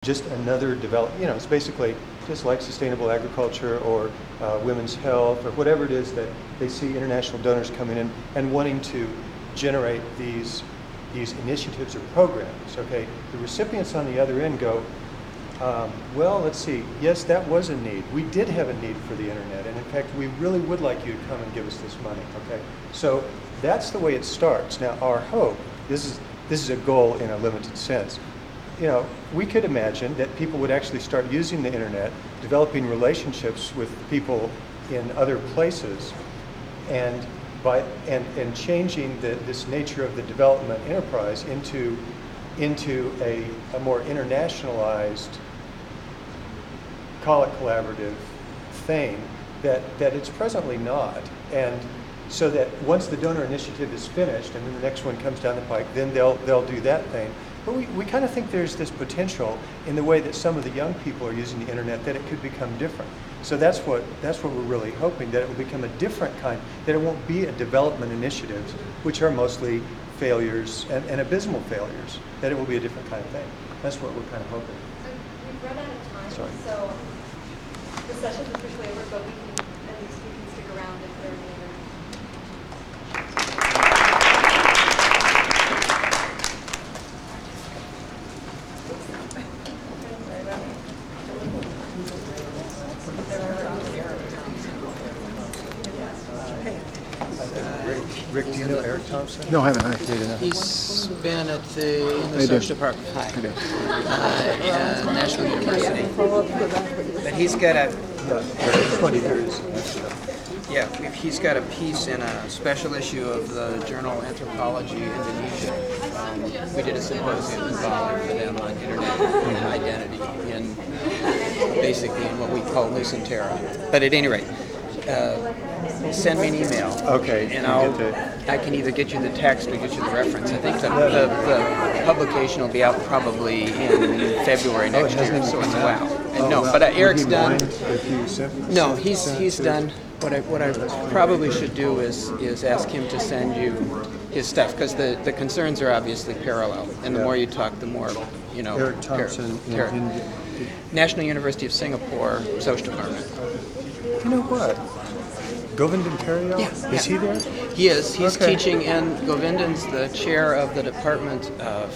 just another it's basically just like sustainable agriculture or women's health or whatever it is that they see international donors coming in and wanting to generate these initiatives or programs, okay? The recipients on the other end go, well, let's see, yes, that was a need. We did have a need for the internet, and in fact, we really would like you to come and give us this money, okay? So that's the way it starts. Now, our hope, this is a goal in a limited sense. We could imagine that people would actually start using the internet, developing relationships with people in other places, and changing this nature of the development enterprise into a more internationalized, call it collaborative thing that it's presently not. And so that once the donor initiative is finished and then the next one comes down the pike, then they'll do that thing. But we kind of think there's this potential in the way that some of the young people are using the internet that it could become different. So that's what we're really hoping, that it will become a different kind, that it won't be a development initiatives, which are mostly failures and abysmal failures, that it will be a different kind of thing. That's what we're kind of hoping. We've run out of time, Sorry. So the session's officially over, but we can stick around if there are any other. Rick, do you know Eric Thompson? No, I haven't. He's been in the social department at National University. But he's got a 20 years. he's got a piece in a special issue of the journal Anthropology Indonesia. We did a symposium involving for them on internet identity in basically in what we call Nusantara. But at any rate, send me an email. Okay. And I can either get you the text or get you the reference. I think the publication will be out probably in February next year. So it's a while. And but Eric's done. No, he's done. What I probably should do is ask him to send you his stuff, because the concerns are obviously parallel, and the more you talk, the more Eric Thompson, National University of Singapore Social Department. You know what? Govindan Periyal? Yeah. Is he there? He is. He's Okay. teaching, and Govindan's the chair of the Department of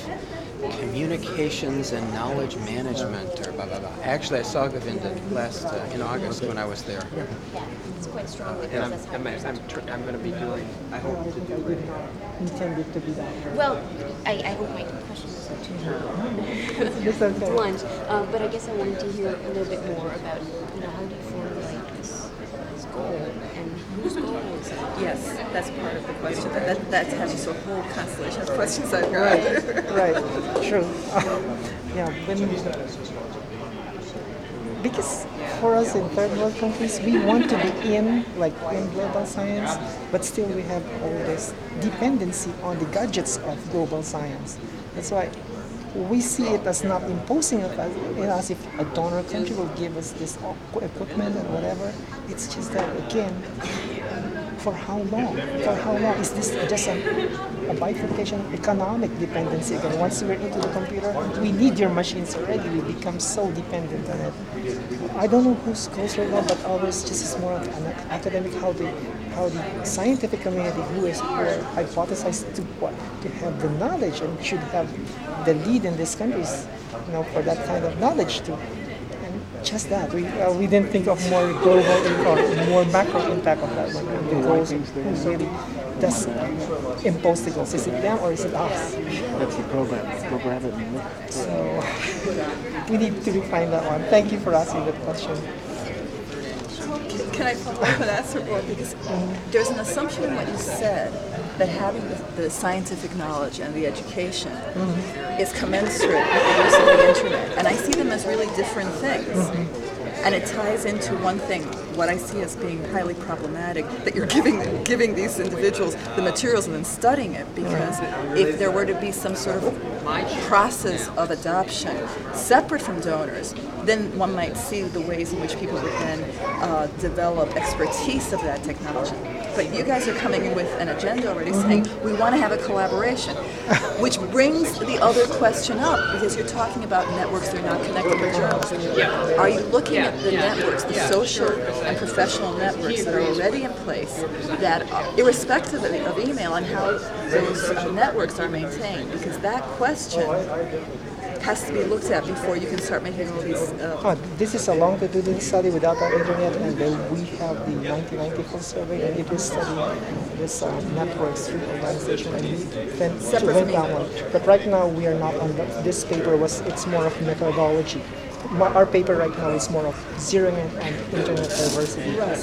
Communications and Knowledge Management, or blah, blah, blah. Actually, I saw Govindan last in August when I was there. Yeah, it's quite strong because And that's how I'm going to be doing, I hope to do Intended to be that. Well, I hope my question is not too It's okay. blunt, but I guess I wanted to hear a little bit more about, how do you formulate this goal and whose goal is it? Yes, that's part of the question. That has a whole constellation of questions I've got. Right, true. Because for us in third world countries, we want to be in global science, but still we have all this dependency on the gadgets of global science. That's why we see it as not imposing on us if a donor country will give us this equipment and whatever. It's just that, again, for how long? For how long? Is this just a bifurcation of economic dependency? Again, once we're into the computer, we need your machines already. We become so dependent on it. I don't know whose goals right now, but always just is more of an academic, how the scientific community who hypothesized to have the knowledge and should have the lead in these countries, for that kind of knowledge too. Just that. We didn't think of more global or more macro impact of that one. The goals, who really does impose the goals? Is it them or is it us? That's the program. So we need to refine that one. Thank you for asking that question. Can I follow up on that, Sir? Because there's an assumption in what you said that having the scientific knowledge and the education is commensurate with the use of the internet. And I see them as really different things. And it ties into one thing, what I see as being highly problematic, that you're giving these individuals the materials and then studying it, because if there were to be some sort of process of adoption separate from donors, then one might see the ways in which people would then develop expertise of that technology. But you guys are coming in with an agenda already saying we want to have a collaboration, which brings the other question up because you're talking about networks that are not connected with journalism. Are you looking at the networks, the social and professional networks that are already in place, that irrespective of email and how those networks are maintained? Because that question has to be looked at before you can start making all these. This is a longitudinal study without the internet, and then we have the 1994 survey, and it is studying this networks through organization, and we then went that one. But right now we are not on this paper. It's more of methodology. Our paper right now is more of zeroing in on internet diversity. Right.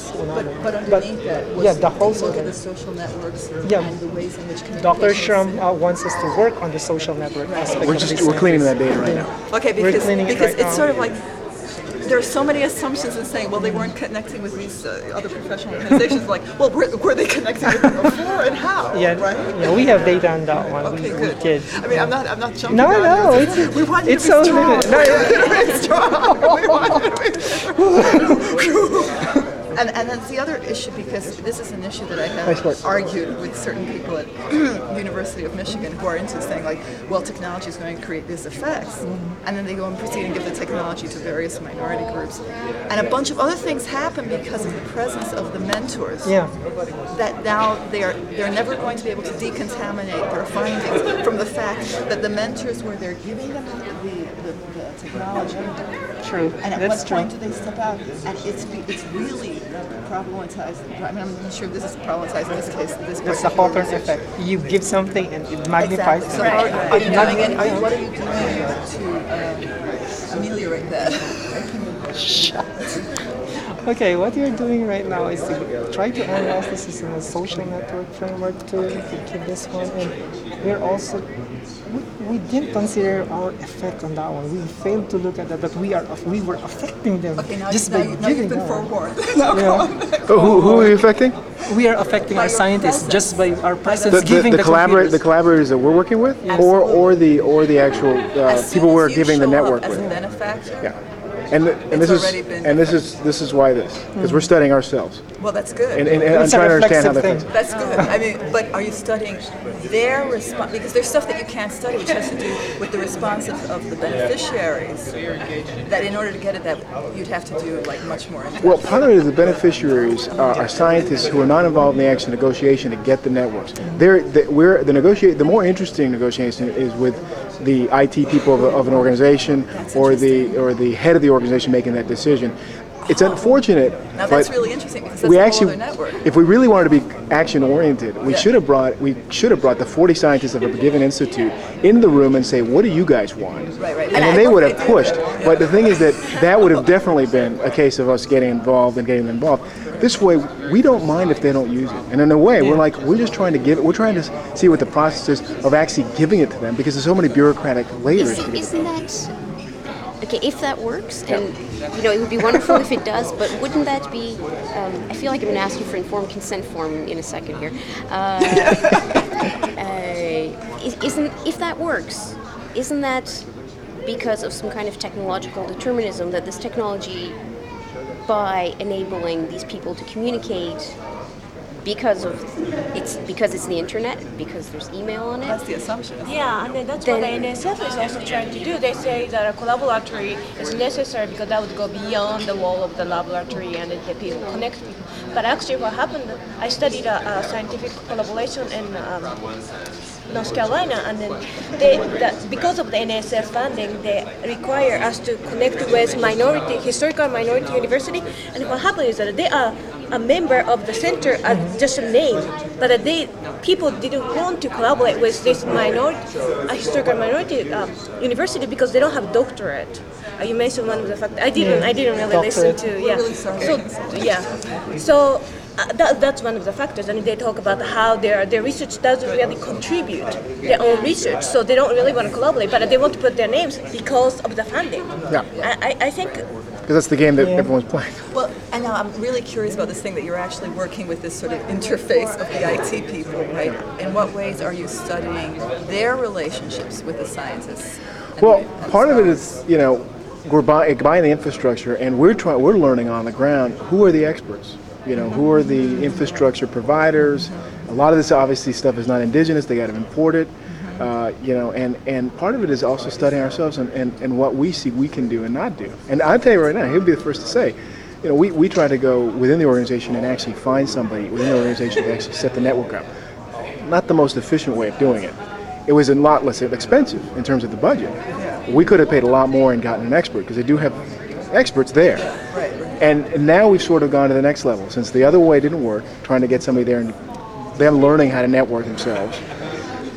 But underneath that was the whole look at the social networks and the ways in which communication. Dr. Shrum wants us to work on the social network aspect. We're cleaning that data right now. Okay, because right it's now. sort of like there are so many assumptions in saying, well, they weren't connecting with these other professional organizations. Like, well, were they connecting with them before and how? Right? Yeah, we have data on that one. Okay, we good. did. I mean, I'm not jumping. No, on you. it's we want you it's to be so strong. limited. No, We want you to be strong. And that's the other issue, because this is an issue that I have argued with certain people at University of Michigan who are into saying, like, well, technology is going to create these effects. And then they go and proceed and give the technology to various minority groups. And a bunch of other things happen because of the presence of the mentors. Yeah. That now they're never going to be able to decontaminate their findings from the fact that the mentors were there giving them the technology. True. And at That's what true. point do they step out? And it's really problematized. I mean, I'm not sure if this is problematized in this case. That's the Hawthorne effect. You give something and it magnifies. Exactly. So how are you doing it? What are you doing to ameliorate that? Okay, what you're doing right now is to try to analyze this in a social network framework to give this one, and we're also we didn't consider our effect on that one. We failed to look at that we were affecting them Okay, now, just now, by you, now giving you've been them. forewarned. Who are you affecting? We are affecting our scientists just by our presence The giving the computers. the collaborators that we're working with, or the actual people we're giving the network as with. a benefactor, Yeah. And this already been is why because we're studying ourselves, well, that's good. and I'm It's a trying to understand how reflexive that thing. fits. That's good. I mean, but are you studying their response? Because there's stuff that you can't study, which has to do with the response of the beneficiaries. That in order to get at that, you'd have to do like much more. Well, part of it is the beneficiaries are scientists who are not involved in the actual negotiation to get the networks. The more interesting negotiation is with the IT people of an organization or the head of the organization making that decision. It's unfortunate. Now that's but really interesting because that's we a whole actually, other network. if we really wanted to be action oriented, we should have brought the 40 scientists of a given institute in the room and say, what do you guys want? Right. And then they would have pushed. But the thing is that would have definitely been a case of us getting involved and getting them involved. This way, we don't mind if they don't use it. And in a way, we're just trying to give it. We're trying to see what the process is of actually giving it to them, because there's so many bureaucratic layers. Isn't that okay? If that works, and it would be wonderful if it does, but wouldn't that be? I feel like I'm going to ask you for informed consent form in a second here. If that works, isn't that because of some kind of technological determinism that this technology, by enabling these people to communicate, because it's the internet, because there's email on it. That's the assumption. Yeah, and then that's what the NSF is also trying to do. They say that a collaboratory is necessary because that would go beyond the wall of the laboratory and the people connect people. But actually what happened, I studied a scientific collaboration in North Carolina, and then because of the NSF funding, they require us to connect with historical minority university. And what happened is that they are a member of the center as just a name, but people didn't want to collaborate with this historical minority university because they don't have doctorate. You mentioned one of the factors. I didn't really listen to. Yeah. Really sorry. So that's one of the factors, and they talk about how their research doesn't really contribute their own research, so they don't really want to collaborate, but they want to put their names because of the funding. Yeah. I think. Because that's the game that everyone's playing. Well, and now I'm really curious about this thing that you're actually working with this sort of interface of the IT people, right? In what ways are you studying their relationships with the scientists? Well, part of it is, we're buying the infrastructure, and we're learning on the ground who are the experts. You know, who are the infrastructure providers? A lot of this obviously stuff is not indigenous. They got to import it. You know, and part of it is also studying ourselves and what we see we can do and not do. And I'll tell you right now, he'll be the first to say, you know, we try to go within the organization and actually find somebody within the organization to actually set the network up. Not the most efficient way of doing it. It was a lot less expensive in terms of the budget. We could have paid a lot more and gotten an expert because they do have experts there. Right. And now we've sort of gone to the next level. Since the other way didn't work, trying to get somebody there and them learning how to network themselves,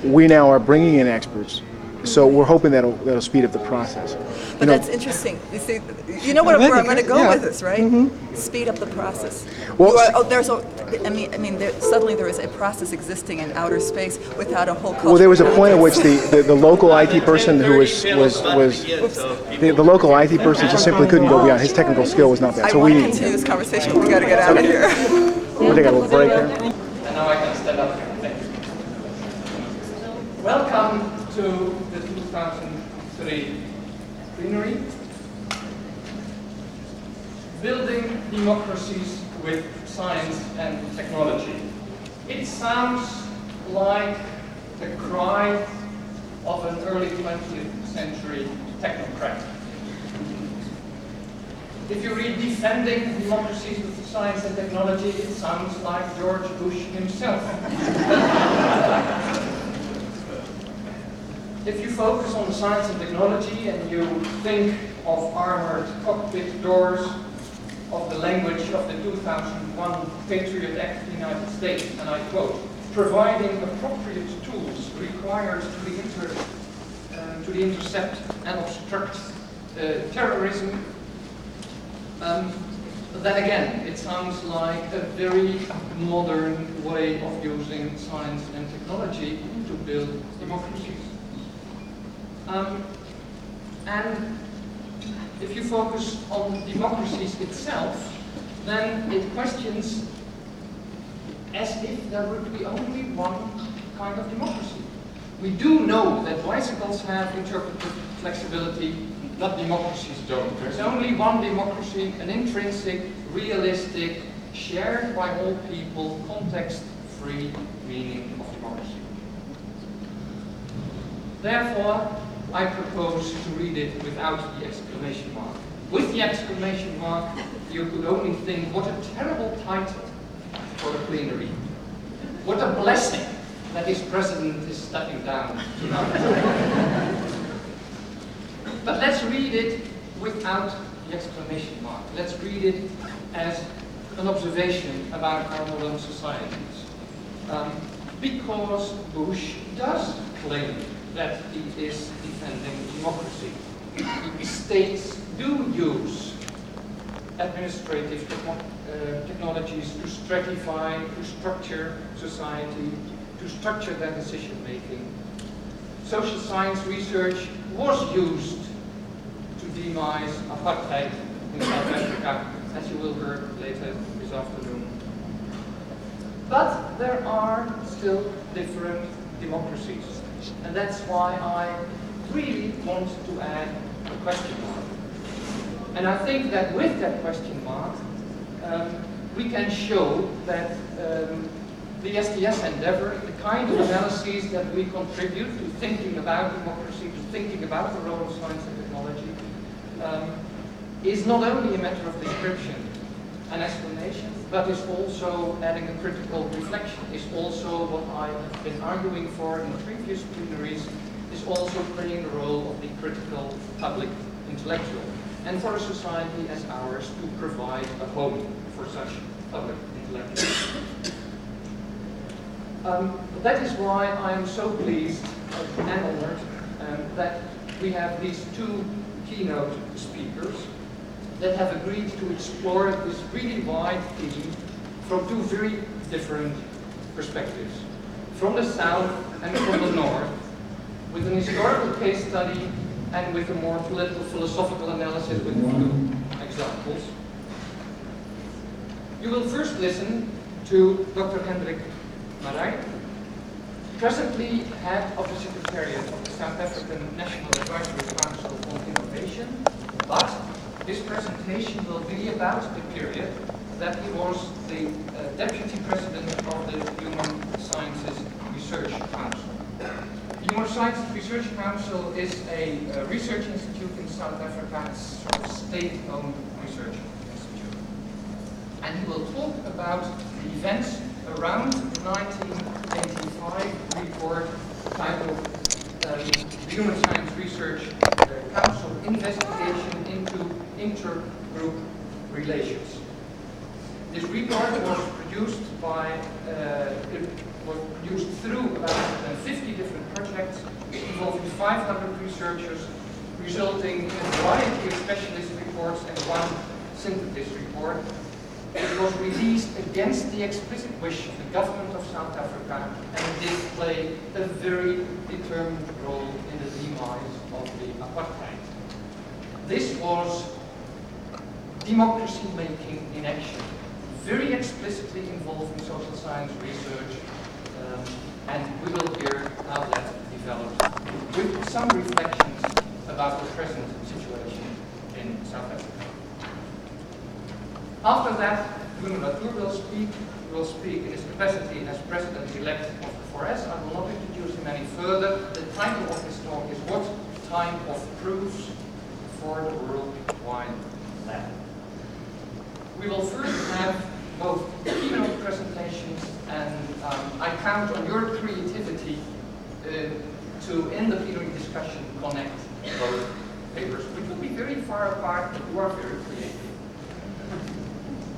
we now are bringing in experts. So we're hoping that'll speed up the process. But that's interesting. You see, you know where I'm going to go with this, right? Speed up the process. Well, Suddenly there is a process existing in outer space without a whole culture. Well, there was a point at which the local IT person who was the local IT person just simply couldn't go beyond. His technical skill was not there. I So want we to continue this conversation. We got to get out of here. we'll take a little break here. And now I can stand up again. Thank you. Welcome to the 2003 Plenary. Building democracies with science and technology. It sounds like the cry of an early 20th century technocrat. If you read Defending Democracies with Science and Technology, it sounds like George Bush himself. If you focus on science and technology and you think of armored cockpit doors, of the language of the 2001 Patriot Act of the United States, and I quote, providing appropriate tools required to the intercept and obstruct terrorism, then again, it sounds like a very modern way of using science and technology to build democracies. And if you focus on democracies itself, then it questions as if there would be only one kind of democracy. We do know that bicycles have interpretive flexibility, but democracies don't. There's only one democracy, an intrinsic, realistic, shared by all people, context-free meaning of democracy. Therefore, I propose to read it without the exclamation mark. With the exclamation mark, you could only think, what a terrible title for a plenary. What a blessing that his president is stepping down tonight. But let's read it without the exclamation mark. Let's read it as an observation about our modern societies. Because Bush does claim that he is defending democracy. States do use administrative technologies to stratify, to structure society, to structure their decision making. Social science research was used to demise apartheid in South Africa, as you will hear later this afternoon. But there are still different democracies. And that's why I really want to add a question mark. And I think that with that question mark, we can show that the STS endeavor, the kind of analyses that we contribute to thinking about democracy, to thinking about the role of science and technology, is not only a matter of description and explanation, but is also adding a critical reflection, is also what I have been arguing for in previous plenaries, is also playing the role of the critical public intellectual, and for a society as ours to provide a home for such public intellectuals. That is why I am so pleased and honored that we have these two keynote speakers that have agreed to explore this really wide theme from two very different perspectives. From the south and from the north, with an historical case study and with a more political philosophical analysis with a few examples. You will first listen to Dr. Hendrik Marij, presently head of the Secretariat of the South African National Advisory Council on Innovation, but this presentation will be about the period that he was the Deputy President of the Human Sciences Research Council. The Human Sciences Research Council is a research institute in South Africa, it's sort of state-owned research institute. And he will talk about the events around the 1985 report titled the Human Science Research Council Investigation into Intergroup Relations. This report was produced through about 50 different projects involving 500 researchers, resulting in a variety of specialist reports and one synthesis report. It was released against the explicit wish of the government of South Africa, and it did play a very determined role in the demise of the apartheid. This was democracy making in action, very explicitly involving social science research, and we will hear how that developed with some reflections about the present situation in South Africa. After that, Bruno will speak in his capacity as President-elect of the 4S. I will not introduce him any further. The title of his talk is What Time of Proofs for the Worldwide Lab. We will first have both keynote presentations, and I count on your creativity to, in the plenary discussion, connect both papers. We could be very far apart, but you are very creative.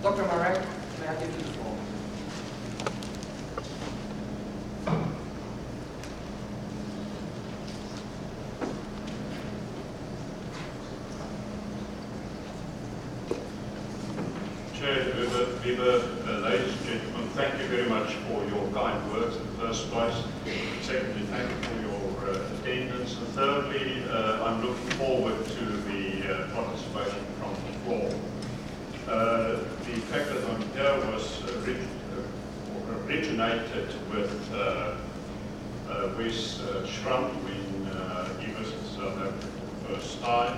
Dr. Marek, may I give you the floor? Chair, ladies and gentlemen, thank you very much for your kind words in the first place. Secondly, thank you for your attendance. And thirdly, I'm looking forward to the participation from the floor. The fact that I'm here was originated with Wes Schramm when he visited South Africa for the first time,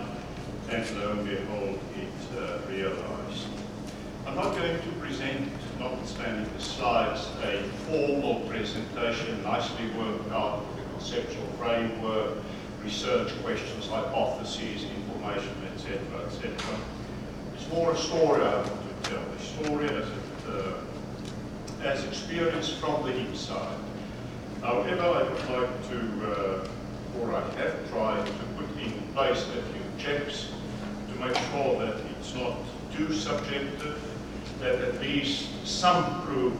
and lo and behold, it realized. I'm not going to present, notwithstanding the slides, a formal presentation nicely worked out with a conceptual framework, research questions, hypotheses, information, etc., etc. It's more a story I want to tell, a story as experienced from the inside. However, I would like to, or I have tried to put in place a few checks to make sure that it's not too subjective, that at least some proof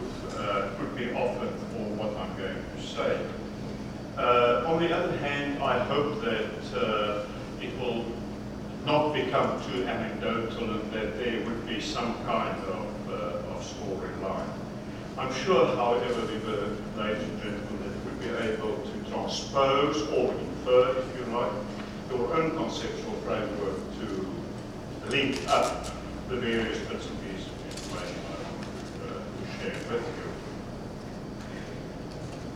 could be offered for what I'm going to say. On the other hand, I hope that it will not become too anecdotal and that there would be some kind of storyline. I'm sure, however, ladies and gentlemen, that you would be able to transpose or infer, if you like, your own conceptual framework to link up the various bits and pieces of information I want to share with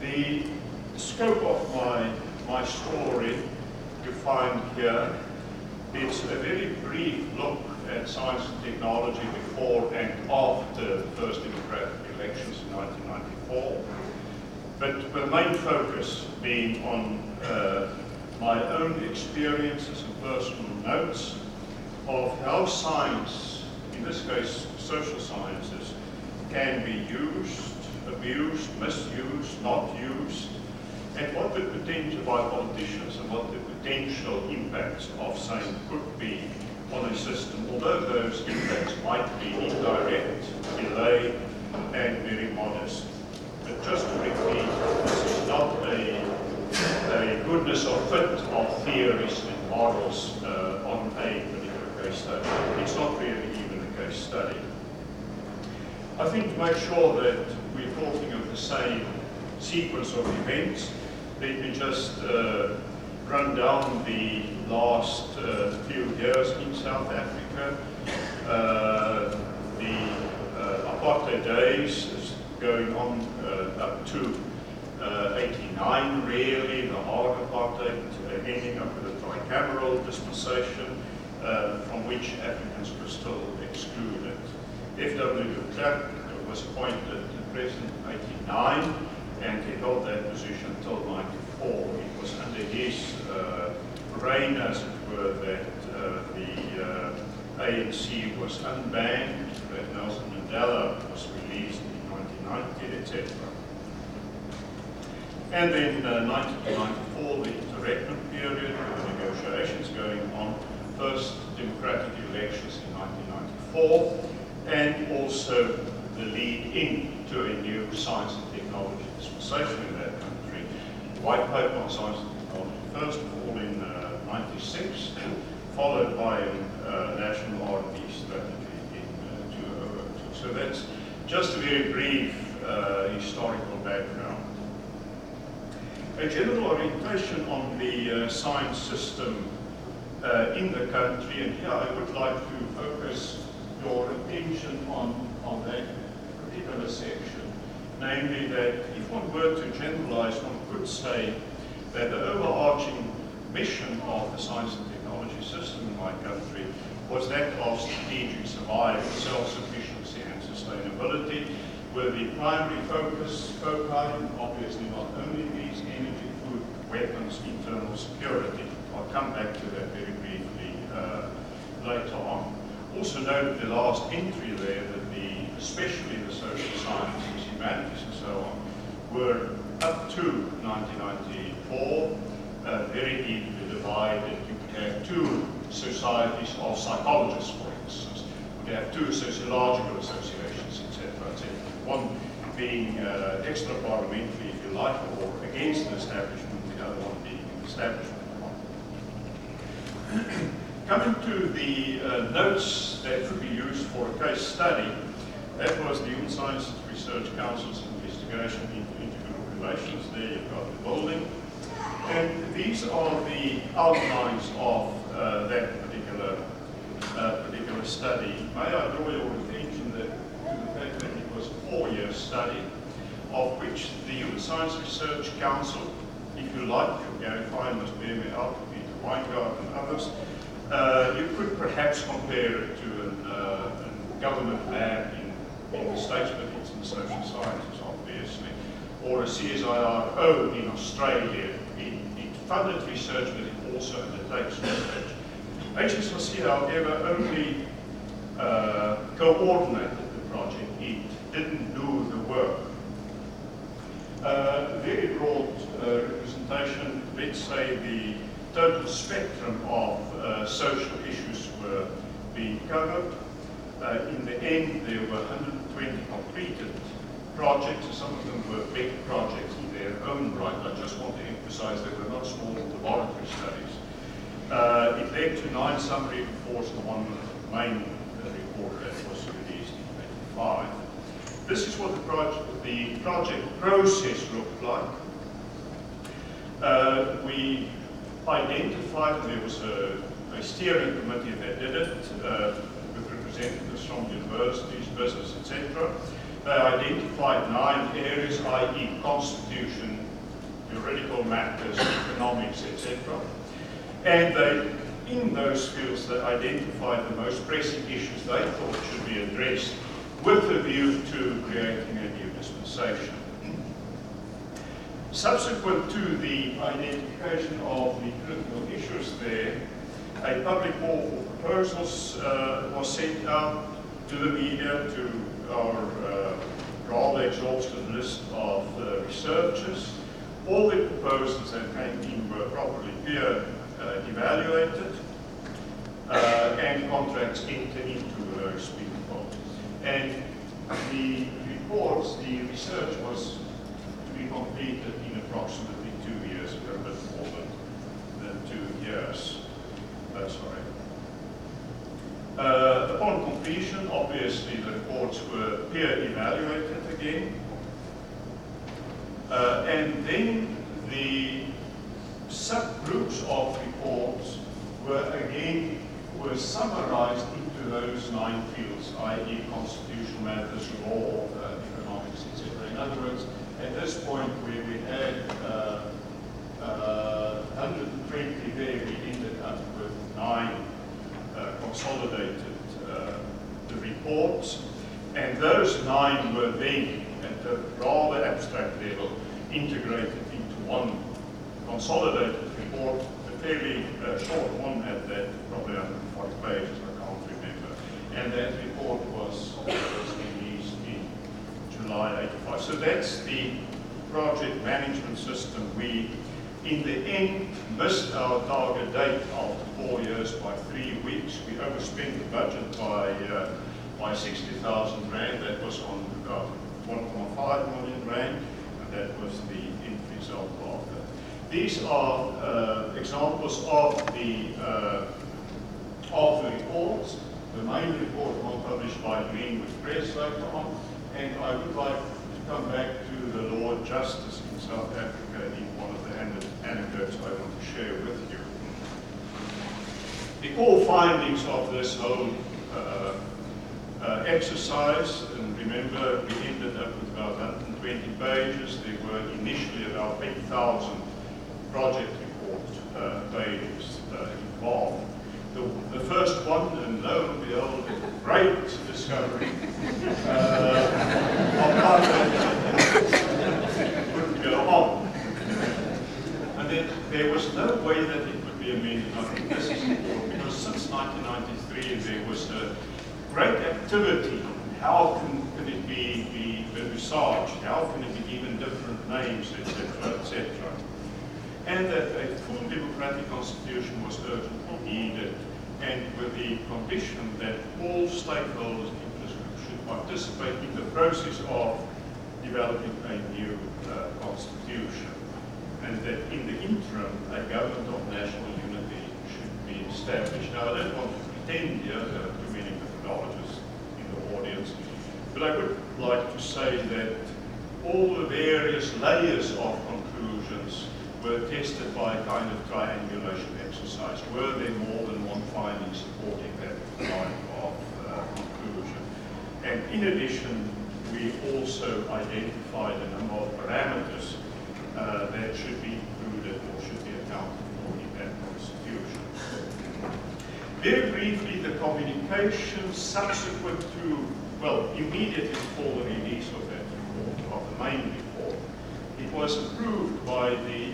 you. The scope of my story you find here, it's a very brief look at science and technology before and after the first democratic elections in 1994. But the main focus being on my own experiences and personal notes of how science, in this case social sciences, can be used, abused, misused, not used, and what the potential by politicians and what the potential impacts of science could be on a system, although those impacts might be indirect, delayed, and very modest. But just to repeat, this is not a goodness or fit of theories and models on a particular case study. It's not really even a case study. I think to make sure that we're talking of the same sequence of events, let me just run down the last few years in South Africa. The apartheid days is going on up to 89 really, the hard apartheid, ending up with a tricameral dispensation from which Africans were still excluded. F.W. de Klerk was appointed president in 1989, and he held that position until 1994. It was under his reign, as it were, that the ANC was unbanned, that Nelson Mandela was released in 1990, etc. And then 1994, the interregnum period, with the negotiations going on, first democratic elections in 1994, and also the lead in to a new science and technology dispensation in that country. White paper on science and technology, first of all in 96, followed by a national R&D strategy in 2002. So that's just a very brief historical background. A general orientation on the science system in the country, and here I would like to focus your attention on that particular section, namely that if one were to generalize, one could say that the overarching mission of the science and technology system in my country was that of strategic survival, self-sufficiency and sustainability, with the primary foci, obviously not only these energy, food, weapons, internal security. I'll come back to that very briefly later on. Also note the last entry there that especially the social sciences, humanities and so on, were up to 1994 very deeply divided. You could have two societies of psychologists, for instance. You could have two sociological associations, etc., etc. One being extra-parliamentary, if you like, or against the establishment, the other one being an establishment one. Coming to the notes that could be used for a case study, that was the Human Sciences Research Council's investigation into intergroup relations. There you've got the building. And these are the outlines of that particular study. May I draw your attention to the fact that it was a 4-year study, of which the Human Science Research Council, if you like, Gary Fine must bear me out, Peter Weingart and others, you could perhaps compare it to a government lab in the States, but it's in the social sciences, obviously, or a CSIRO in Australia. It funded research, but it also undertakes research. HSRC, however, only coordinated the project. It didn't do the work. Very broad representation, let's say the total spectrum of social issues were being covered. In the end, there were 120 completed projects. Some of them were big projects in their own right. I just want to emphasize they were not small laboratory studies. It led to 9 summary reports and 1 main report that was released in 1985. This is what the project process looked like. We identified, there was a steering committee that did it, with representatives from universities, business, etc. They identified 9 areas, i.e. constitution, juridical matters, economics, etc. And in those fields, they identified the most pressing issues they thought should be addressed with a view to creating a new dispensation. Subsequent to the identification of the critical issues there, a public call for proposals was sent out to the media, to our rather exhaustive list of researchers. All the proposals that came in were properly peer evaluated, and contracts entered into those people. And the reports, the research was to be completed in approximately 2 years, a little bit more than 2 years. Upon completion, obviously the reports were peer evaluated again, and then the subgroups of reports were summarized into those 9 fields, i.e. constitutional matters, law, economics, etc. In other words, at this point where we had 120 there, we ended up with 9 consolidated reports. And those 9 were then, at a rather abstract level, integrated into one consolidated report, a fairly short one at that, probably 140 pages, I can't remember. And that report was released in July 85. So that's the project management system. We, in the end, missed our target date after 4 years by 3 weeks. We overspent the budget by 60,000 Rand. That was on 1.5 million Rand, and that was the end result of that. These are examples of the reports. The main report was published by Greenwood Press later on, and I would like to come back to the Lord Justice in South Africa in one of the anecdotes I want to share with you. The core findings of this whole exercise, and remember we ended up with about 120 pages. There were initially about 8,000 project report pages involved. The first one, and lo and behold, great discovery of how that would go on. And then there was no way that it would be amended. I think this is important because since 1993 there was a great activity. How can it be researched? How can it be given different names, etc., etc.? And that a full democratic constitution was urgently needed, and with the condition that all stakeholders should participate in the process of developing a new constitution, and that in the interim a government of national unity should be established. Now, I don't want to pretend here, there are too many methodologists in the audience, but I would like to say that all the various layers of conclusions were tested by a kind of triangulation exercise. Were there more than one finding supporting that line of conclusion? And in addition, we also identified a number of parameters that should be included or should be accounted for in that constitution. Very briefly, the communication subsequent to, well, immediately before the release of that report, of the main report, it was approved by the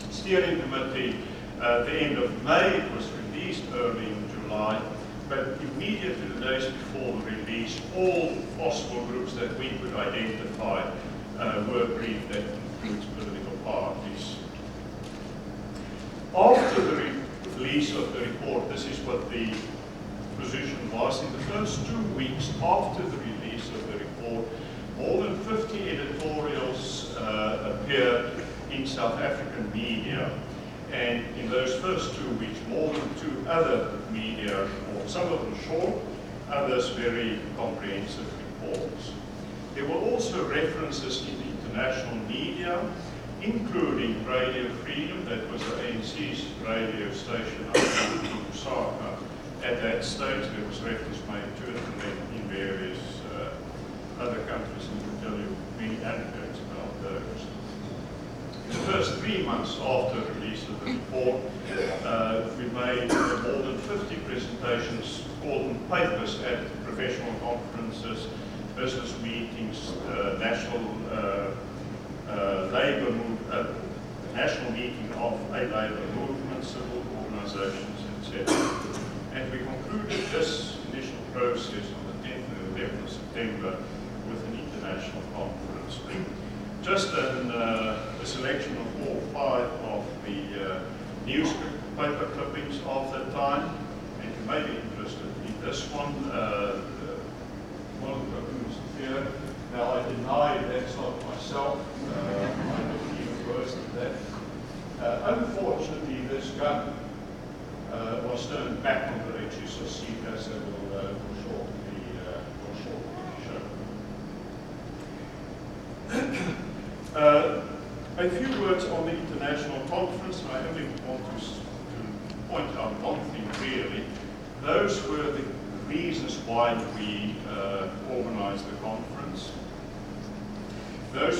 steering committee at the end of May. It was released early in July, but immediately the days before the release, all possible groups that we could identify were briefed. That includes political parties. After the release of the report, this is what the position was. In the first 2 weeks after the release of the report, more than 50 editorials appeared in South African media. And in those first 2 weeks, more than 2 other media reports, some of them short, others very comprehensive reports. There were also references in the international media, including Radio Freedom, that was the ANC's radio station in Lusaka. At that stage, there was reference made to it, and then in various other countries, and I can tell you many anecdotes about those. In the first 3 months after the release of the report, we made more than 50 presentations, called them papers, at professional conferences, business meetings, national national meeting of a labour movement, civil organisations, etc. And we concluded this initial process on the 10th and 11th of September with an international conference. Just a selection of 4 or 5 of the newspaper clippings of that time, and you may be interested in this one. One of the clippings here. Now, I deny that's not myself. I know even worse than that. Unfortunately, this gun was turned back on the HSOC, as I will shortly show. A few words on the international conference. I only want to point out one thing really. Those were the reasons why we organized the conference. Those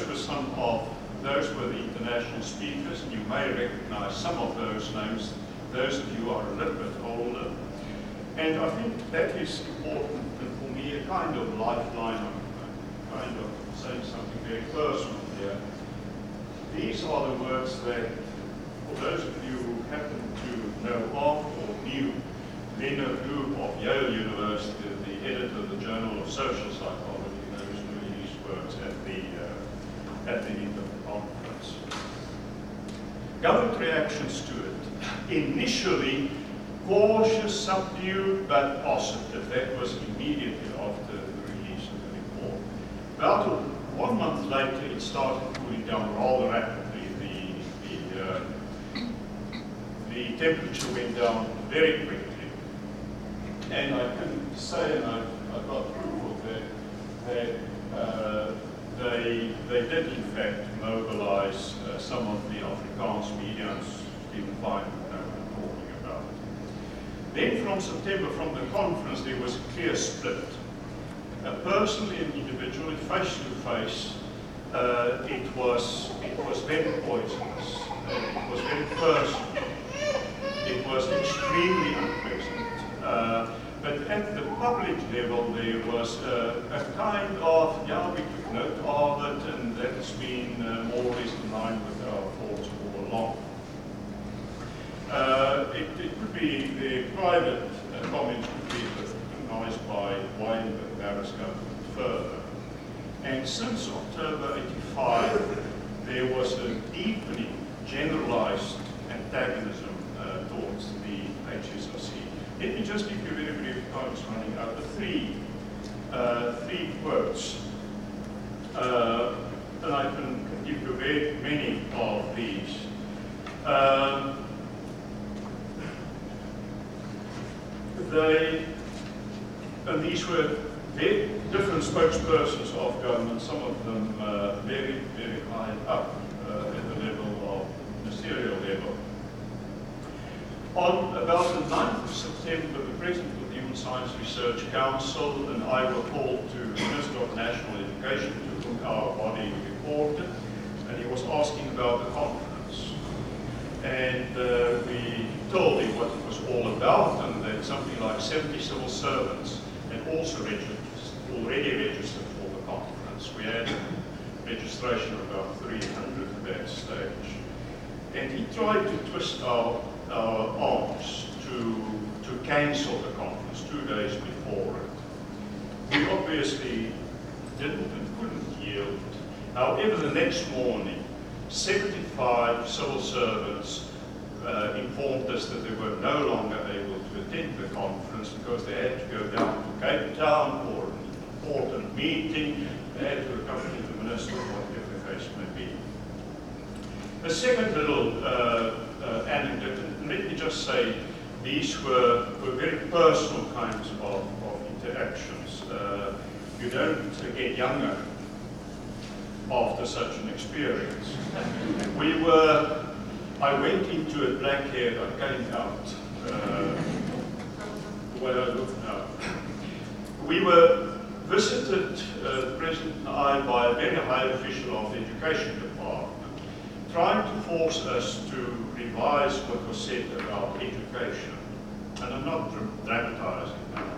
were the international speakers, and you may recognize some of those names. Those of you who are a little bit older. And I think that is important, and for me a kind of lifeline. I'm kind of saying something very personal here. These are the words that, for those of you who happen to know of or knew Leonard Lube of Yale University, the editor of the Journal of Social Psychology, those who knew these words at the end of the conference. Government reactions to it. Initially, cautious, subdued, but positive. That was immediately after the release of the report. About 1 month later, it started cooling down rather rapidly. The temperature went down very quickly. And I can say, and I've got proof of that, that they did in fact mobilize some of the Afrikaans media, and Stephen Fine know what I'm talking about. Then from September, from the conference, there was a clear split. Personally and individually, face to face, it was very poisonous. It was very personal. It was extremely unpleasant. But at the public level, there was a kind of, yeah, we took note of it, and that has been more or less in line with our thoughts all along. It could be the private comments could be recognized by Weinberg, Paris government further. And since October 85, there was a deepening, generalized antagonism towards the HSRC. Let me just give you very brief comments running out of three quotes. And I can give you very many of these. And these were very different spokespersons of government, some of them very, very high up at the level of ministerial level. On about the 9th of September, the President of the Human Science Research Council and I were called to the Minister of National Education, to whom our body reported, and he was asking about the conference. And we told him what it was all about, and that something like 70 civil servants had also already registered for the conference. We had registration of about 300 at that stage. And he tried to twist our arms to cancel the conference 2 days before it. We obviously didn't and couldn't yield. However, the next morning, 75 civil servants informed us that they were no longer able to attend the conference because they had to go down to Cape Town for an important meeting. They had to accompany the minister, whatever the case may be. A second little anecdote, and let me just say, these were very personal kinds of interactions. You don't get younger after such an experience. I went into it black-haired, I came out the way I look now. We were visited, the President and I, by a very high official of the Education Department, trying to force us to revise what was said about education. And I'm not dramatizing now.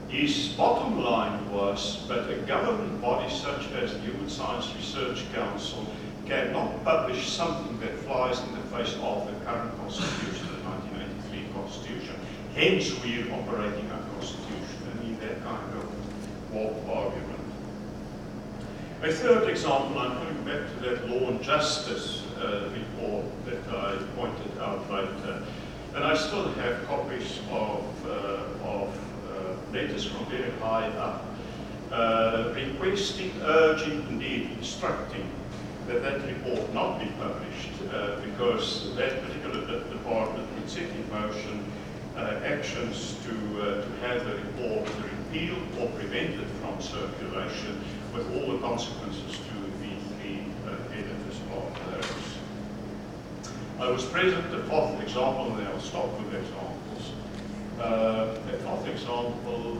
His bottom line was that a government body such as the Human Science Research Council cannot publish something that flies in the face of the current Constitution, the 1983 Constitution. Hence, we're operating our Constitution. I mean, that kind of warp argument. A third example, I'm coming back to that Law and Justice report that I pointed out later. And I still have copies of letters from very high up, requesting, urging, indeed instructing that report not be published because that particular department would set in motion actions to have the report repealed or prevented from circulation, with all the consequences to the three editors of those. I was present at the fourth example, and I'll stop with examples. The fourth example,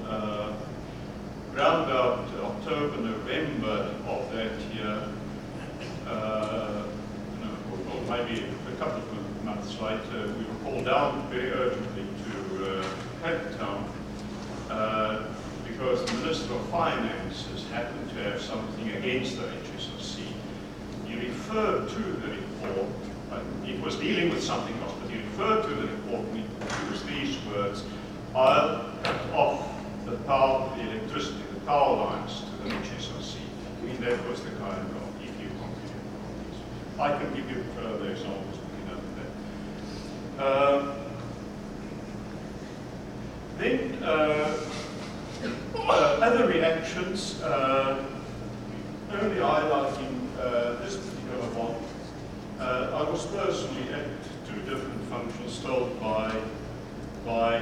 around about October, November of that year, or maybe a couple of months later, we were called down very urgently to Cape Town because the Minister of Finances happened to have something against the HSRC. He referred to the report, it was dealing with something else, but he referred to the report and he used these words: I'll cut off the power, the electricity, the power lines to the HSRC. I mean, that was the kind of EU confidence. I can give you further examples, but you know that. Then other reactions, only highlighting this particular one. I was personally at two different functions told by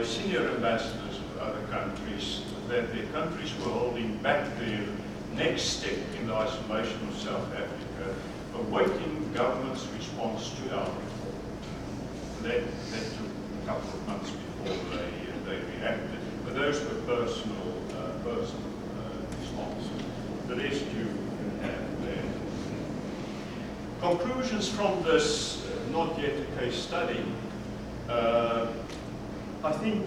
senior ambassadors of other countries that their countries were holding back their next step in the isolation of South Africa, awaiting government's response to our reform. That took a couple of months before they reacted, but those were personal responses. The rest you can have there. Conclusions from this, not yet a case study. I think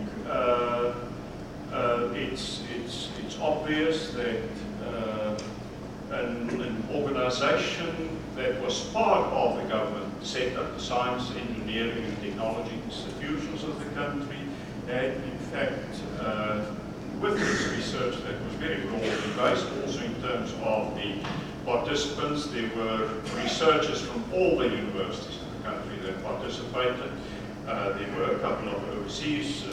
it's obvious that an organization that was part of the government set up, the science, engineering and technology institutions of the country, had in fact with this research that was very broadly based, also in terms of the participants. There were researchers from all the universities in the country that participated. There were a couple of overseas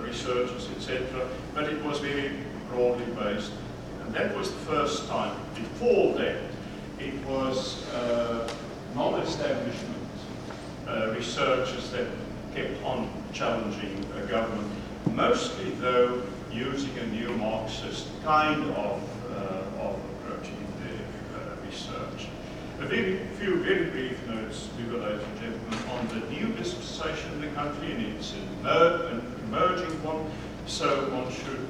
researchers, etc., but it was very broadly based. And that was the first time. Before that, it was non-establishment researchers that kept on challenging government, mostly though using a new Marxist kind of approach in their research. A few very brief notes, ladies and gentlemen, on the new dispensation in the country, and it's an emerging one, so one should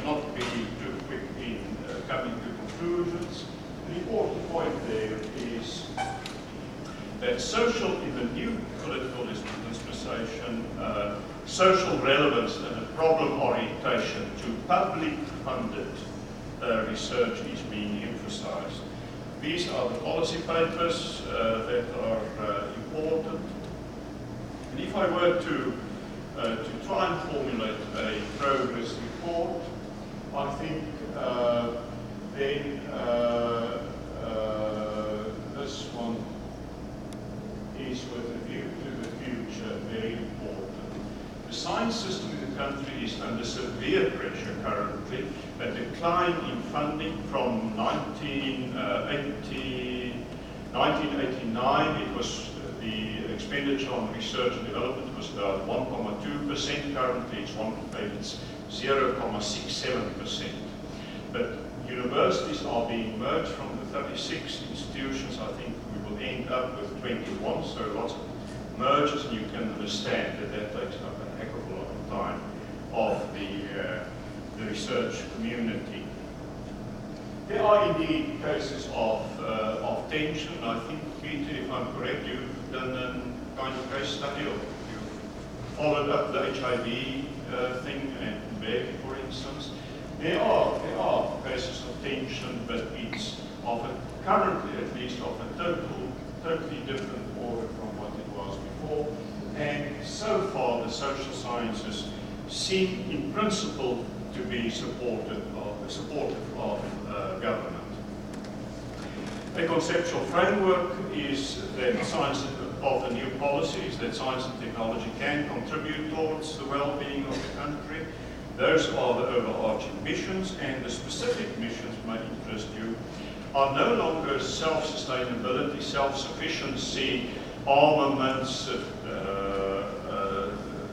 not be too quick in coming to conclusions. The important point there is that in the new political dispensation, social relevance and a problem orientation to public funded research is being emphasized. These are the policy papers that are important. And if I were to try and formulate a progress report, I think then this one is with a view to the future very important. The science system in the country is under severe pressure currently. A decline in funding from 1989, it was the expenditure on research and development was about 1.2%. Currently, it's 0.67%. But universities are being merged from the 36 institutions. I think we will end up with 21. So lots of mergers, and you can understand that that takes up a heck of a lot of time of the research community. There are indeed cases of tension. I think, Peter, if I'm correct, you've done a kind of case study, or you've followed up the HIV thing and Beck, for instance. There are cases of tension, but it's currently at least of a totally different order from what it was before. And so far, the social sciences seem, in principle, to be supportive of government. A conceptual framework is that science of the new policies, that science and technology can contribute towards the well-being of the country. Those are the overarching missions, and the specific missions may interest you are no longer self-sustainability, self-sufficiency, armaments,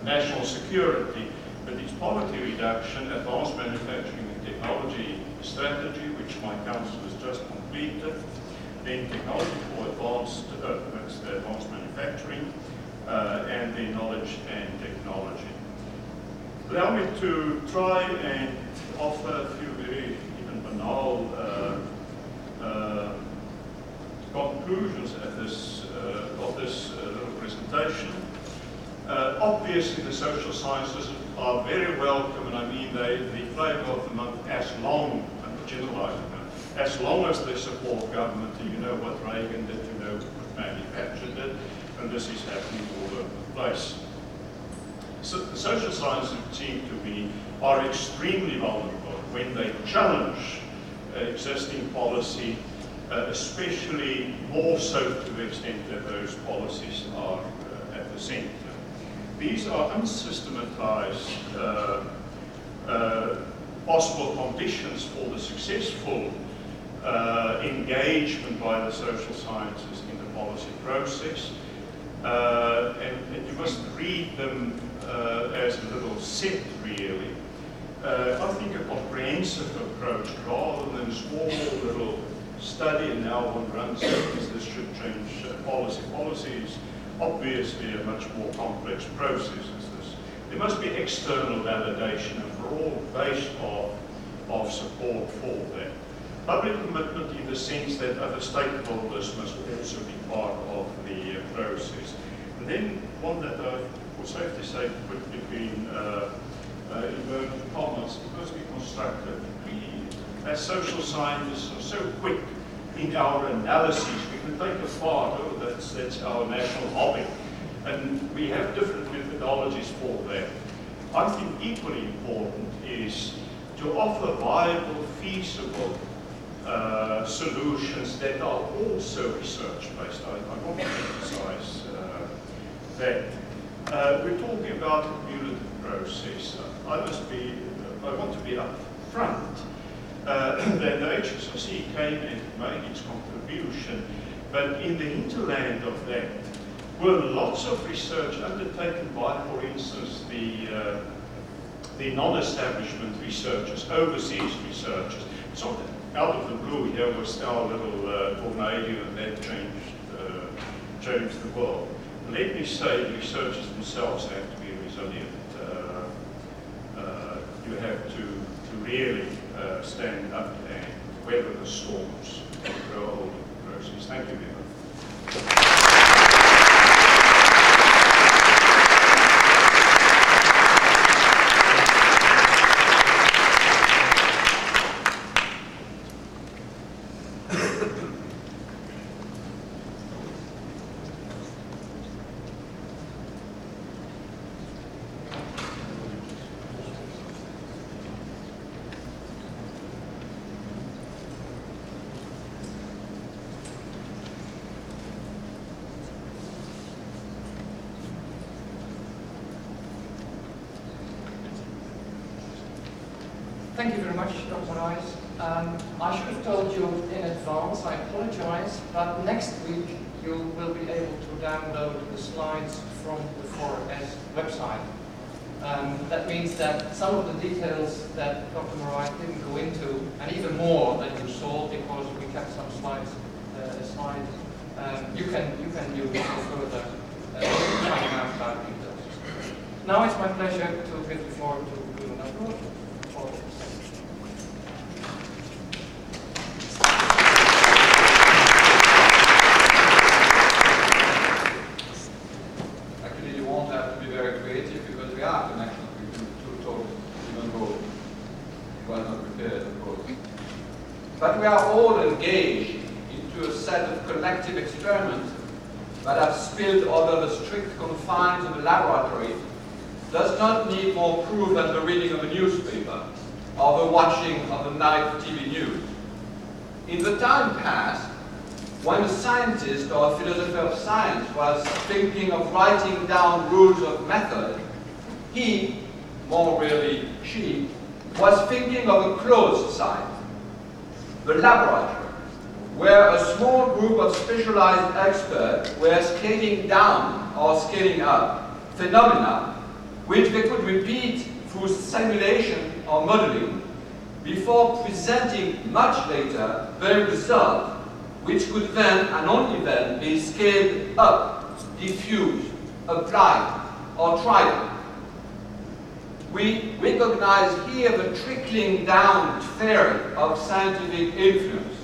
national security, but it's poverty reduction, advanced manufacturing and technology strategy, which my council has just completed, then technology for that's the advanced manufacturing, and the knowledge and technology. Allow me to try and offer a few very even banal conclusions of this little presentation. Obviously, the social sciences are very welcome, and I mean the flavour of the month as long, I'm generalising now, as long as they support government. You know what Reagan did, you know what manufactured did, and this is happening all over the place. So the social sciences seem to me are extremely vulnerable when they challenge existing policy, especially more so to the extent that those policies are at the centre. These are unsystematized possible conditions for the successful engagement by the social sciences in the policy process. And you must read them as a little set, really. I think a comprehensive approach rather than small little study and now one runs because this should change policy. Policy is obviously a much more complex process as this. There must be external validation and broad-based of support for that. Public commitment in the sense that other stakeholders must also be part of the process. And then one that I would safely say put between inverted commas, it must be constructive. We, as social scientists, are so quick in our analyses. We can take apart, oh, that's our national hobby. And we have different methodologies for that. I think equally important is to offer viable, feasible solutions that are also research-based. I want to emphasize that. We're talking about a cumulative process. I want to be upfront that the HSRC came and made its contribution, but in the hinterland of that were lots of research undertaken by, for instance, the non-establishment researchers, overseas researchers. It's not out of the blue here was our little tornado and that changed the world. Let me say, researchers themselves have to be resilient. You have to really stand up and weather the storms and grow old in the process. Thank you very much. Thank you very much, Dr. Rice. I should have told you in advance, I apologize, but next week you will be able to download the slides from the 4S website. That means that some of the details that Dr. Morais didn't go into, and even more than you saw because we kept some slides aside, you can use for further finding out about details. Now it's my pleasure to give the floor to Bruno. Actually, you won't have to be very creative because we are connected to talk, even though you are not prepared, of course. But we are all engaged into a set of collective experiments that have spilled over the strict confines of the laboratory does not need more proof than the reading of a newspaper or the watching of the night TV news. In the time past, when a scientist or a philosopher of science was thinking of writing down rules of method, he, more really she, was thinking of a closed site, the laboratory, where a small group of specialized experts were scaling down or scaling up phenomena which they could repeat through simulation or modeling before presenting much later the result, which could then and only then be scaled up, diffused, applied, or tried. We recognize here the trickling down theory of scientific influence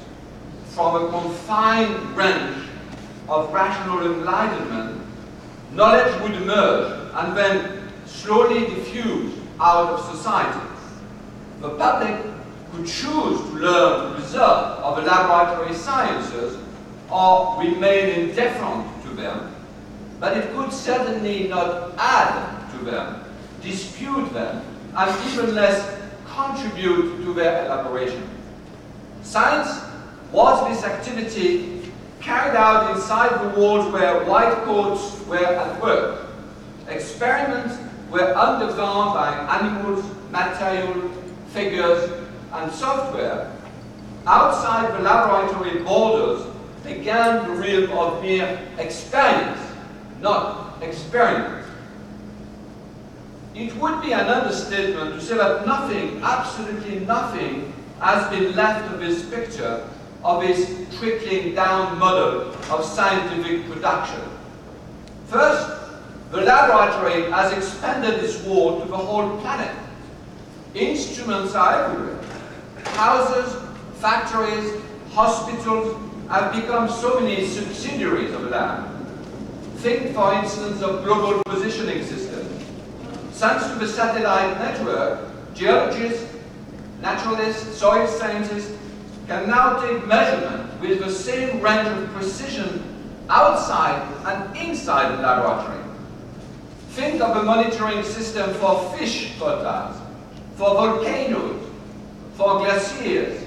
from a confined range of rational enlightenment. Knowledge would emerge and then slowly diffuse out of society. The public could choose to learn the result of the laboratory sciences or remain indifferent to them, but it could certainly not add to them, dispute them, and even less contribute to their elaboration. Science was this activity carried out inside the walls where white coats were at work. Experiments were undergone by animals, material, figures, and software. Outside the laboratory borders began the realm of mere experience, not experiment. It would be an understatement to say that nothing, absolutely nothing, has been left of this picture of this trickling down model of scientific production. First, the laboratory has expanded its wall to the whole planet. Instruments are everywhere. Houses, factories, hospitals have become so many subsidiaries of the lab. Think, for instance, of global positioning systems. Thanks to the satellite network, geologists, naturalists, soil scientists can now take measurement with the same range of precision outside and inside the laboratory. Think of a monitoring system for fish photos, for volcanoes, for glaciers.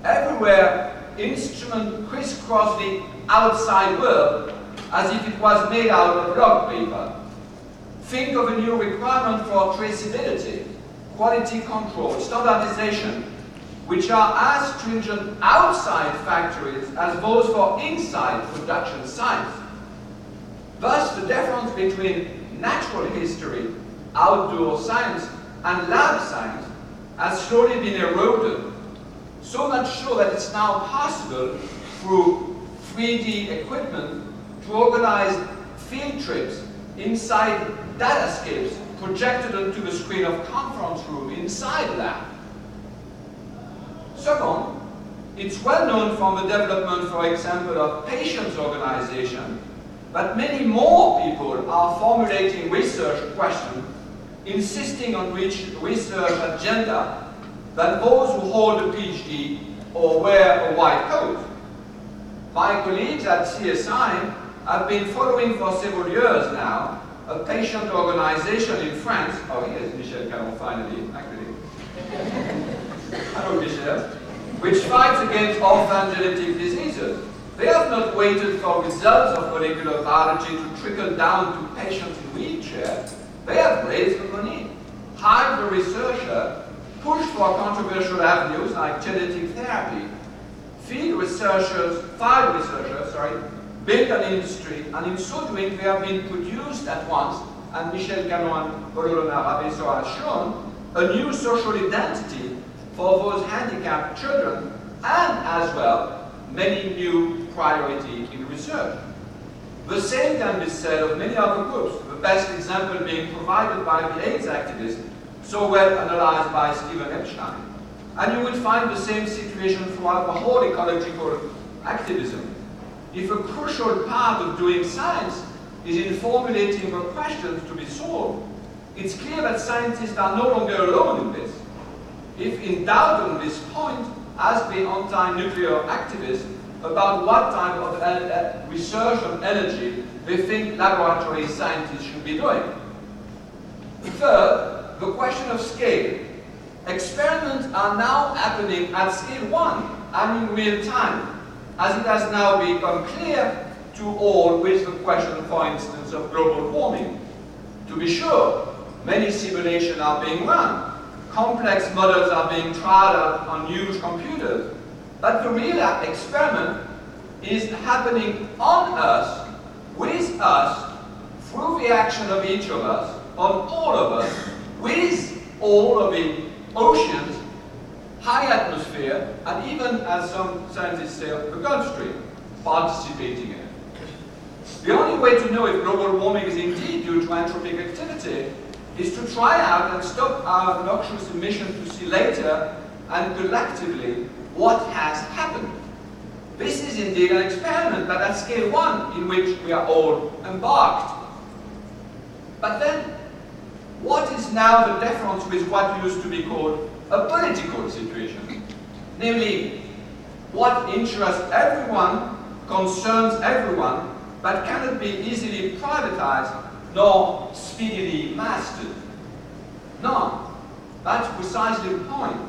Everywhere, instruments crisscross the outside world as if it was made out of log paper. Think of a new requirement for traceability, quality control, standardization, which are as stringent outside factories as those for inside production sites. Thus, the difference between natural history, outdoor science, and lab science has slowly been eroded, so much so that it's now possible through 3D equipment to organize field trips inside datascapes projected onto the screen of conference room inside lab. Second, it's well known from the development, for example, of patients' organization that many more people are formulating research questions, insisting on research agenda than those who hold a PhD or wear a white coat. My colleagues at CSI have been following for several years now a patient organization in France. Oh, here's Michel Caron finally, actually. Hello, Michel. Which fights against orphan genetic diseases. They have not waited for results of molecular biology to trickle down to patients in wheelchairs. They have raised the money, hired the researcher, pushed for controversial avenues like genetic therapy, field researchers, built an industry, and in so doing they have been produced at once, and Michel Caron and Bruno has shown, a new social identity for those handicapped children, and as well, many new priorities in research. The same can be said of many other groups, the best example being provided by the AIDS activists, so well analyzed by Stephen Epstein. And you will find the same situation throughout the whole ecological activism. If a crucial part of doing science is in formulating the questions to be solved, it's clear that scientists are no longer alone in this. If in doubt on this point, ask the anti-nuclear activists about what type of research and energy they think laboratory scientists should be doing. Third, the question of scale. Experiments are now happening at scale 1 and in real time, as it has now become clear to all with the question, for instance, of global warming. To be sure, many simulations are being run. Complex models are being tried out on huge computers. But the real experiment is happening on us, with us, through the action of each of us, on all of us, with all of the oceans, high atmosphere, and even, as some scientists say, the Gulf Stream, participating in it. The only way to know if global warming is indeed due to anthropic activity is to try out and stop our noxious emission to see later and collectively what has happened. This is indeed an experiment, but at scale 1, in which we are all embarked. But then, what is now the difference with what used to be called a political situation? Namely, what interests everyone, concerns everyone, but cannot be easily privatized nor speedily mastered. No, that's precisely the point.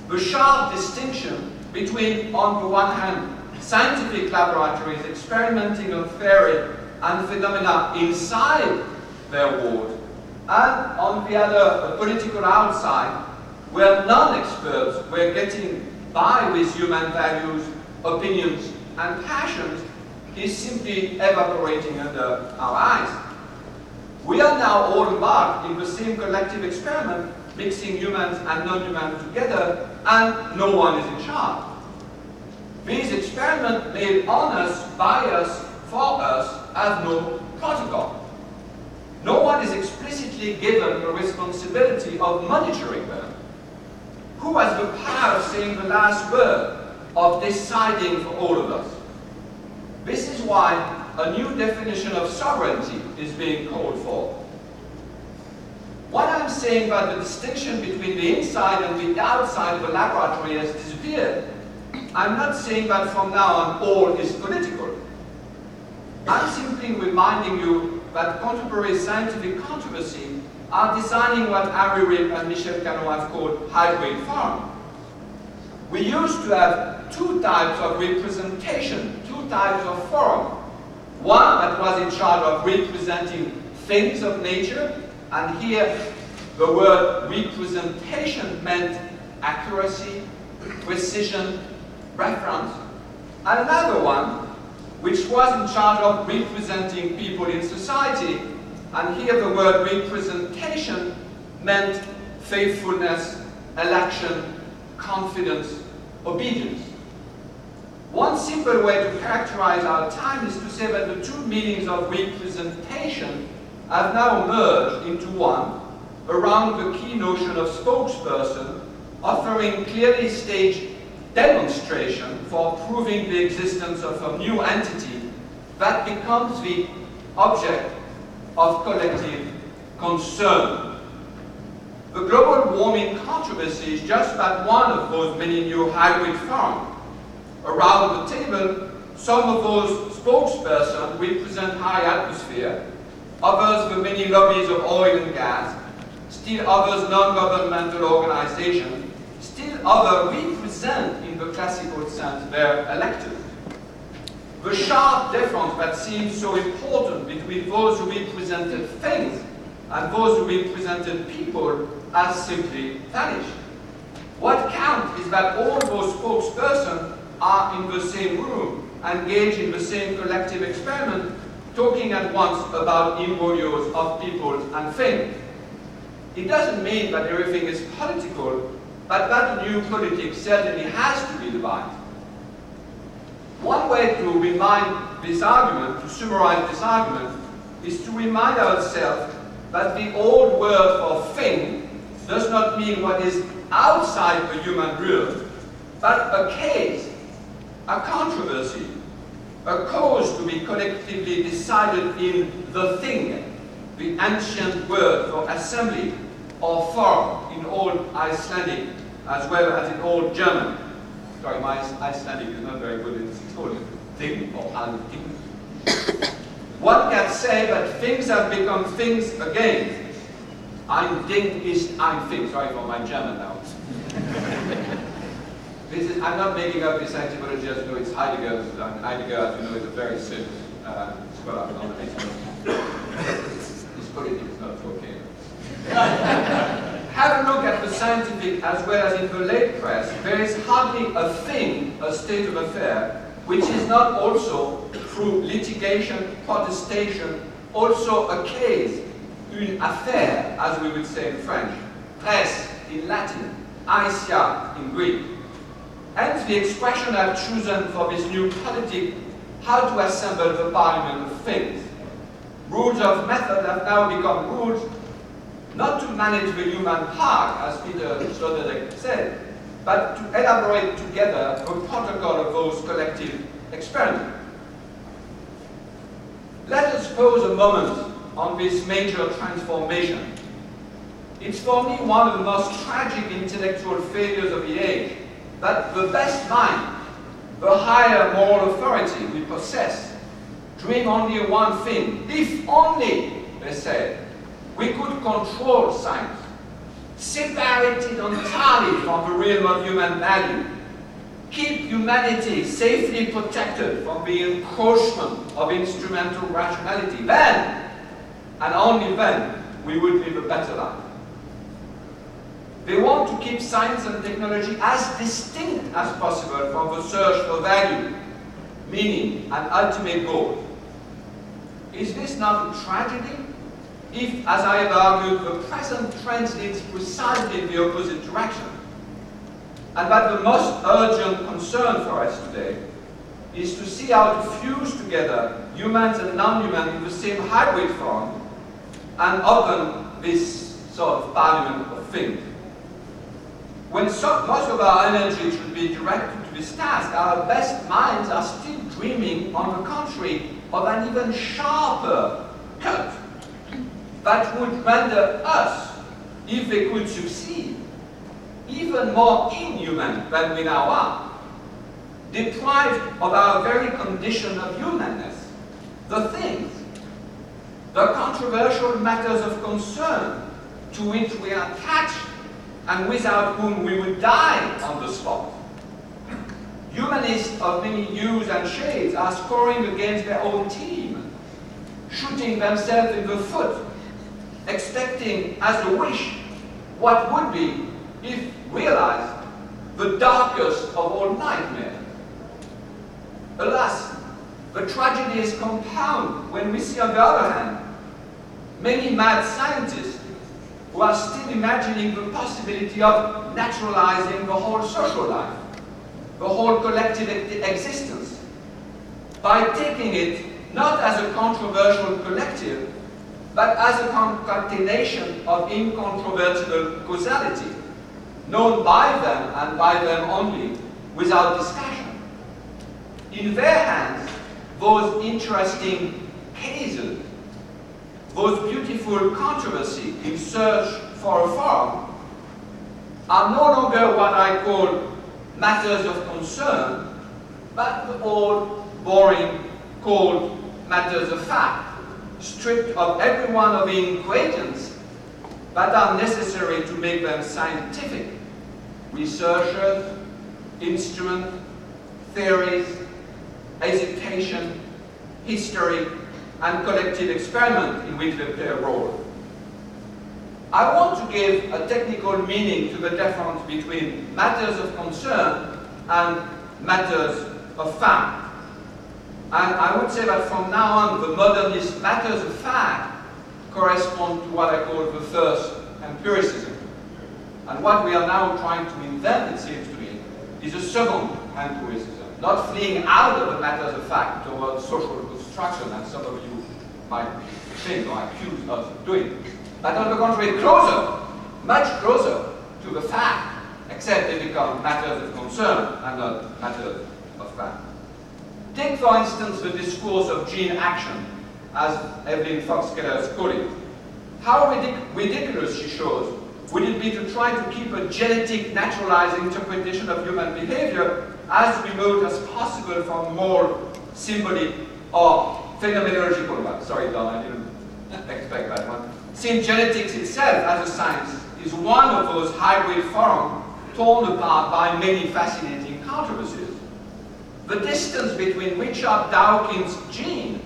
The sharp distinction between, on the one hand, scientific laboratories experimenting on theory and phenomena inside their ward, and on the other, a political outside, where non-experts were getting by with human values, opinions, and passions, is simply evaporating under our eyes. We are now all embarked in the same collective experiment, mixing humans and non-humans together, and no one is in charge. These experiments made on us, by us, for us, have no protocol. No one is explicitly given the responsibility of monitoring them. Who has the power of saying the last word, of deciding for all of us? This is why a new definition of sovereignty is being called for. When I'm saying that the distinction between the inside and the outside of a laboratory has disappeared, I'm not saying that from now on all is political. I'm simply reminding you that contemporary scientific controversy are designing what Harry Rip and Michel Canon have called hybrid form. We used to have two types of representation, two types of forum. One that was in charge of representing things of nature, and here the word representation meant accuracy, precision, reference. And another one which was in charge of representing people in society, and here the word representation meant faithfulness, election, confidence, obedience. One simple way to characterize our time is to say that the two meanings of representation have now merged into one around the key notion of spokesperson, offering clearly staged demonstration for proving the existence of a new entity that becomes the object of collective concern. The global warming controversy is just but one of those many new hybrid forms. Around the table, some of those spokespersons represent high atmosphere, others the many lobbies of oil and gas, still others non-governmental organizations, still others represent, in the classical sense, their elected. The sharp difference that seems so important between those who represented things and those who represented people has simply vanished. What counts is that all those spokespersons are in the same room, engaged in the same collective experiment, talking at once about imbroglios of people and things. It doesn't mean that everything is political, but that the new politics certainly has to be divided. One way to remind this argument, to summarize this argument, is to remind ourselves that the old word for thing does not mean what is outside the human realm, but a case, a controversy, a cause to be collectively decided in the thing, the ancient word for assembly or form in Old Icelandic as well as in Old German. Sorry, my Icelandic is not very good. It's called thing or thing. One can say that things have become things again. Ein Ding ist ein Thing. Sorry for my German now. I'm not making up this etymology, as you know, it's Heidegger. Heidegger, as you know, is a very serious scholar on his politics is not okay. Have a look at the scientific as well as in the lay press. There is hardly a thing, a state of affair, which is not also, through litigation, protestation, also a case, une affaire, as we would say in French, presse in Latin, aesia in Greek. Hence the expression I've chosen for this new politic, how to assemble the parliament of things. Rules of method have now become rules not to manage the human heart, as Peter Sloterdijk said, but to elaborate together a protocol of those collective experiments. Let us pause a moment on this major transformation. It's for me one of the most tragic intellectual failures of the age that the best mind, the higher moral authority we possess, dream only of one thing. If only, they said, we could control science, separate it entirely from the realm of human value, keep humanity safely protected from the encroachment of instrumental rationality, then, and only then, we would live a better life. They want to keep science and technology as distinct as possible from the search for value, meaning, and ultimate goal. Is this not a tragedy? If, as I have argued, the present trend leads precisely in the opposite direction, and that the most urgent concern for us today is to see how to fuse together humans and non-human in the same hybrid form and open this sort of parliament of things. When most of our energy should be directed to this task, our best minds are still dreaming, on the contrary, of an even sharper cut that would render us, if they could succeed, even more inhuman than we now are, deprived of our very condition of humanness, the things, the controversial matters of concern to which we are attached and without whom we would die on the spot. Humanists of many hues and shades are scoring against their own team, shooting themselves in the foot, expecting as a wish what would be, if realized, the darkest of all nightmares. Alas, the tragedy is compound when we see, on the other hand, many mad scientists who are still imagining the possibility of naturalizing the whole social life, the whole collective existence, by taking it not as a controversial collective, but as a concatenation of incontrovertible causality, known by them and by them only, without discussion. In their hands, those interesting cases, those beautiful controversies in search for a form, are no longer what I call matters of concern, but the old, boring, cold matters of fact, stripped of every one of the ingredients that are necessary to make them scientific. Researchers, instruments, theories, hesitation, history, and collective experiment in which they play a role. I want to give a technical meaning to the difference between matters of concern and matters of fact. And I would say that from now on, the modernist matters of fact correspond to what I call the first empiricism. And what we are now trying to invent, it seems to me, is a second empiricism, not fleeing out of the matters of fact towards social construction, as some of you might think or accuse us of doing, but on the contrary, closer, much closer to the fact, except they become matters of concern and not matters of fact. Take, for instance, the discourse of gene action, as Evelyn Fox-Keller has called it. How ridiculous, she shows, would it be to try to keep a genetic, naturalized interpretation of human behavior as remote as possible from more symbolic or phenomenological one. Sorry, Don, I didn't expect that one. Since genetics itself, as a science, is one of those hybrid forms torn apart by many fascinating controversies. The distance between Richard Dawkins' gene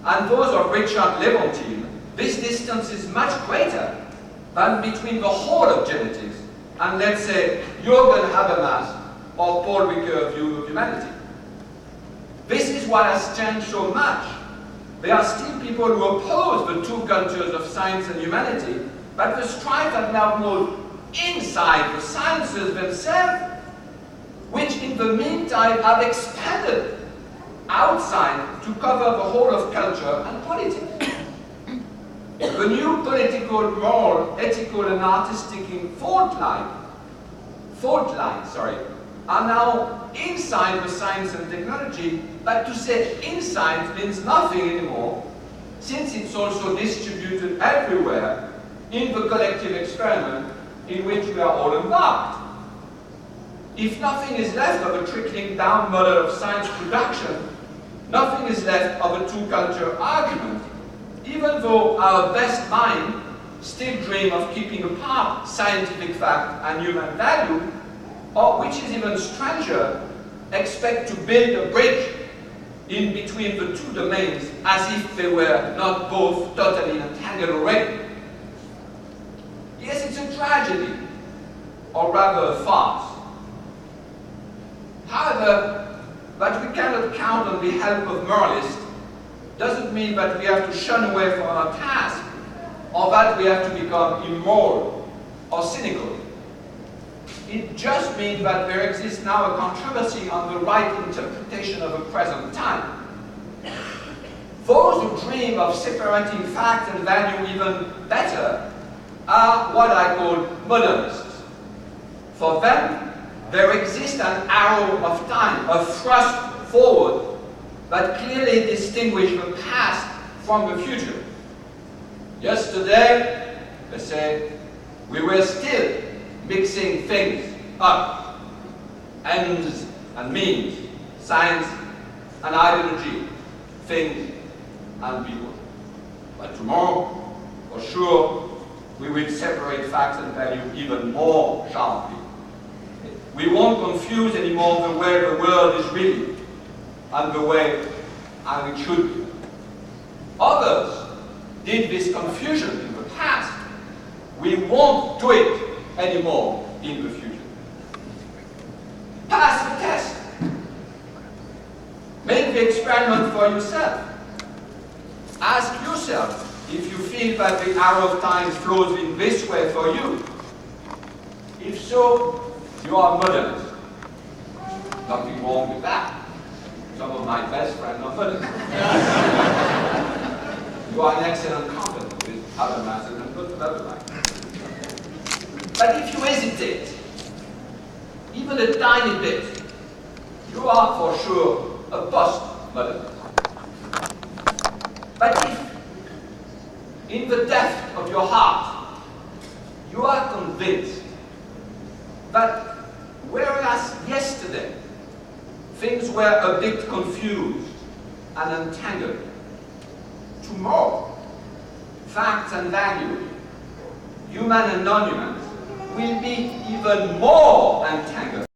and those of Richard Levantine, this distance is much greater than between the whole of genetics and, let's say, Jürgen Habermas or Paul Ricoeur's view of humanity. This is what has changed so much. There are still people who oppose the two cultures of science and humanity, but the strife has now moved inside the sciences themselves, which in the meantime have expanded outside to cover the whole of culture and politics. The new political, moral, ethical, and artistic fault lines, are now inside the science and technology, but to say inside means nothing anymore, since it's also distributed everywhere in the collective experiment in which we are all embarked. If nothing is left of a trickling down model of science production, nothing is left of a two-culture argument, even though our best mind still dream of keeping apart scientific fact and human value, or, which is even stranger, expect to build a bridge in between the two domains as if they were not both totally entangled already. Yes, it's a tragedy, or rather a farce. However, that we cannot count on the help of moralists doesn't mean that we have to shun away from our task, or that we have to become immoral or cynical. It just means that there exists now a controversy on the right interpretation of a present time. Those who dream of separating fact and value even better are what I call modernists. For them, there exists an arrow of time, a thrust forward that clearly distinguishes the past from the future. Yesterday, they say, we were still mixing things up, ends and means, science and ideology, things and people. But tomorrow, for sure, we will separate facts and value even more sharply. We won't confuse anymore the way the world is really and the way and it should be. Others did this confusion in the past. We won't do it anymore in the future. Pass the test. Make the experiment for yourself. Ask yourself if you feel that the arrow of time flows in this way for you. If so, you are modernist. Nothing wrong with that. Some of my best friends are modernists. You are an excellent company with other masters and good other like. But if you hesitate, even a tiny bit, you are for sure a post-modernist. But if, in the depth of your heart, you are convinced that whereas yesterday things were a bit confused and entangled, tomorrow facts and values, human and non-human, will be even more entangled.